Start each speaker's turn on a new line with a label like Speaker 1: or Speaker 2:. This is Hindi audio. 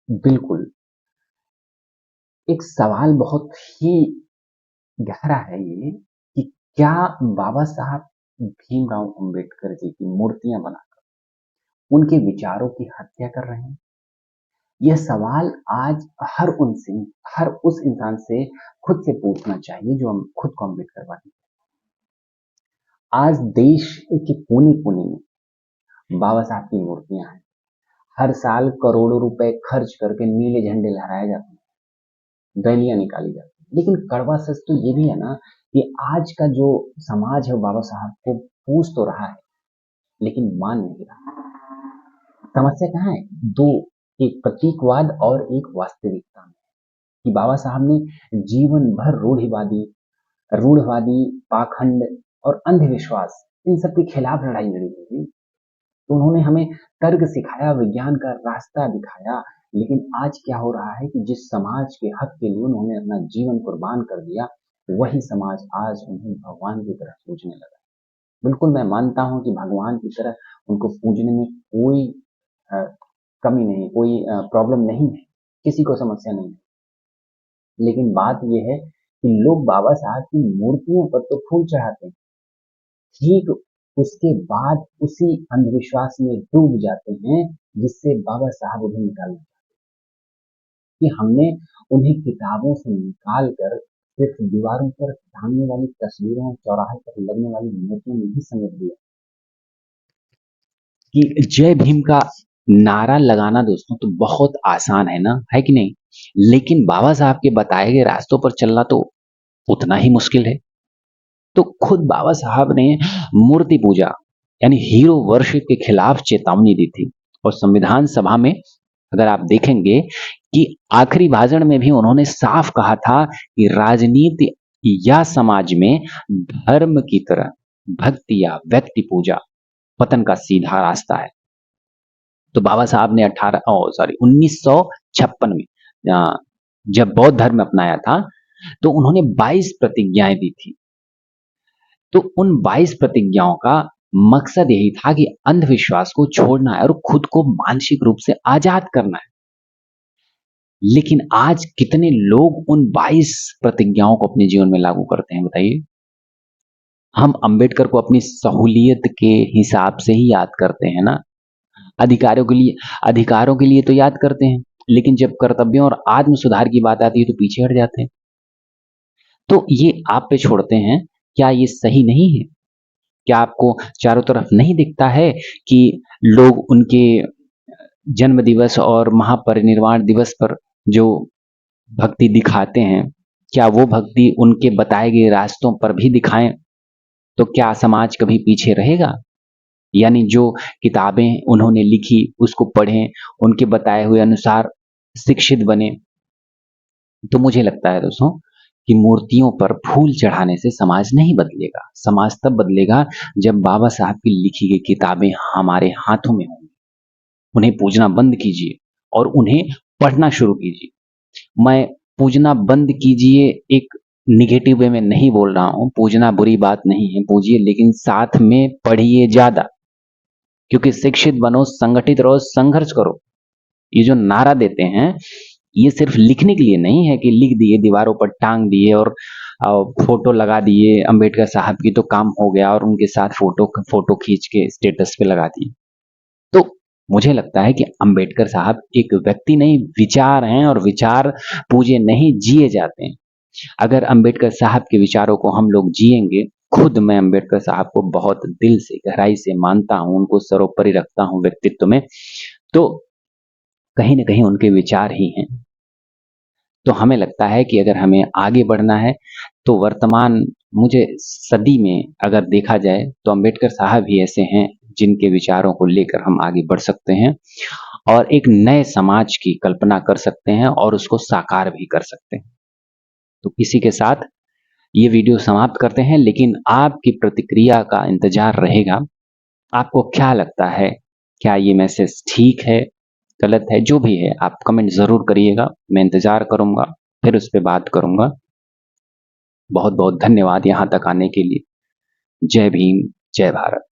Speaker 1: बिल्कुल। एक सवाल बहुत ही गहरा है ये कि क्या बाबा साहब भीमराव अंबेडकर जी की मूर्तियां बनाकर उनके विचारों की हत्या कर रहे हैं? यह सवाल आज हर उस इंसान से खुद से पूछना चाहिए जो हम खुद को अम्बेडकरवादी। आज देश के कोने-कोने में बाबा साहब की मूर्तियां हैं। हर साल करोड़ों रुपए खर्च करके नीले झंडे लहराए जाते हैं, रैलियां निकाली जाती हैं। लेकिन कड़वा सच तो ये भी है ना कि आज का जो समाज है वो बाबा साहब को पूछ तो रहा है, लेकिन मान नहीं रहा। समस्या कहाँ है? दो, एक प्रतीकवाद और एक वास्तविकता में। कि बाबा साहब ने जीवन भर रूढ़वादी, पाखंड और अंधविश्वास इन सब के खिलाफ लड़ाई लड़ी थी। तो उन्होंने हमें तर्क सिखाया, विज्ञान का रास्ता दिखाया। लेकिन आज क्या हो रहा है कि जिस समाज के हक के लिए उन्होंने अपना जीवन कुर्बान कर दिया, वही समाज आज उन्हें भगवान की तरह पूजने लगा। बिल्कुल मैं मानता हूँ कि भगवान की तरह उनको पूजने में कोई अ, कमी नहीं, कोई प्रॉब्लम नहीं है, किसी को समस्या नहीं है। लेकिन बात ये है कि लोग बाबा साहब की मूर्तियों पर तो फूल चढ़ाते हैं, ठीक उसके बाद उसी अंधविश्वास में डूब जाते हैं जिससे बाबा साहब उन्हें निकालना कि हमने उन्हें किताबों से निकाल कर सिर्फ दीवारों पर टांगने वाली तस्वीरों और चौराहे पर लगने वाली मूर्तियों में ही समेट दिया कि जय भीम का नारा लगाना दोस्तों तो बहुत आसान है ना, है कि नहीं? लेकिन बाबा साहब के बताए गए रास्तों पर चलना तो उतना ही मुश्किल है। तो खुद बाबा साहब ने मूर्ति पूजा यानी हीरो वर्शिप के खिलाफ चेतावनी दी थी। और संविधान सभा में अगर आप देखेंगे कि आखिरी भाषण में भी उन्होंने साफ कहा था कि राजनीति या समाज में धर्म की तरह भक्ति या व्यक्ति पूजा पतन का सीधा रास्ता है। तो बाबा साहब ने 1956 में जब बौद्ध धर्म अपनाया था तो उन्होंने 22 प्रतिज्ञाएं दी थी। तो उन 22 प्रतिज्ञाओं का मकसद यही था कि अंधविश्वास को छोड़ना है और खुद को मानसिक रूप से आजाद करना है। लेकिन आज कितने लोग उन 22 प्रतिज्ञाओं को अपने जीवन में लागू करते हैं बताइए? हम अंबेडकर को अपनी सहूलियत के हिसाब से ही याद करते हैं ना। अधिकारों के लिए तो याद करते हैं, लेकिन जब कर्तव्यों और आत्म सुधार की बात आती है तो पीछे हट जाते हैं। तो ये आप पे छोड़ते हैं, क्या ये सही नहीं है? क्या आपको चारों तरफ नहीं दिखता है कि लोग उनके जन्म दिवस और महापरिनिर्वाण दिवस पर जो भक्ति दिखाते हैं, क्या वो भक्ति उनके बताए गए रास्तों पर भी दिखाएं तो क्या समाज कभी पीछे रहेगा? यानी जो किताबें उन्होंने लिखी उसको पढ़ें, उनके बताए हुए अनुसार शिक्षित बने। तो मुझे लगता है दोस्तों कि मूर्तियों पर फूल चढ़ाने से समाज नहीं बदलेगा। समाज तब बदलेगा जब बाबा साहब की लिखी गई किताबें हमारे हाथों में होंगी। उन्हें पूजना बंद कीजिए और उन्हें पढ़ना शुरू कीजिए। मैं पूजना बंद कीजिए एक निगेटिव वे में नहीं बोल रहा हूँ, पूजना बुरी बात नहीं है, पूजिए लेकिन साथ में पढ़िए ज़्यादा। क्योंकि शिक्षित बनो, संगठित रहो, संघर्ष करो। ये जो नारा देते हैं, ये सिर्फ लिखने के लिए नहीं है कि लिख दिए, दीवारों पर टांग दिए और फोटो लगा दिए अंबेडकर साहब की तो काम हो गया और उनके साथ फोटो खींच के स्टेटस पे लगा दिए। तो मुझे लगता है कि अंबेडकर साहब एक व्यक्ति नहीं, विचार हैं और विचार पूजे नहीं जिए जाते हैं। अगर अंबेडकर साहब के विचारों को हम लोग जिएंगे, खुद मैं अंबेडकर साहब को बहुत दिल से गहराई से मानता हूँ, उनको सर्वोपरि रखता हूँ व्यक्तित्व में, तो कहीं न कहीं उनके विचार ही हैं। तो हमें लगता है कि अगर हमें आगे बढ़ना है तो वर्तमान मुझे सदी में अगर देखा जाए तो अंबेडकर साहब ही ऐसे हैं जिनके विचारों को लेकर हम आगे बढ़ सकते हैं और एक नए समाज की कल्पना कर सकते हैं और उसको साकार भी कर सकते हैं। तो इसी के साथ ये वीडियो समाप्त करते हैं, लेकिन आपकी प्रतिक्रिया का इंतजार रहेगा। आपको क्या लगता है? क्या ये मैसेज ठीक है, गलत है? जो भी है आप कमेंट ज़रूर करिएगा, मैं इंतज़ार करूँगा, फिर उस पे बात करूँगा। बहुत-बहुत धन्यवाद यहाँ तक आने के लिए। जय भीम, जय भारत।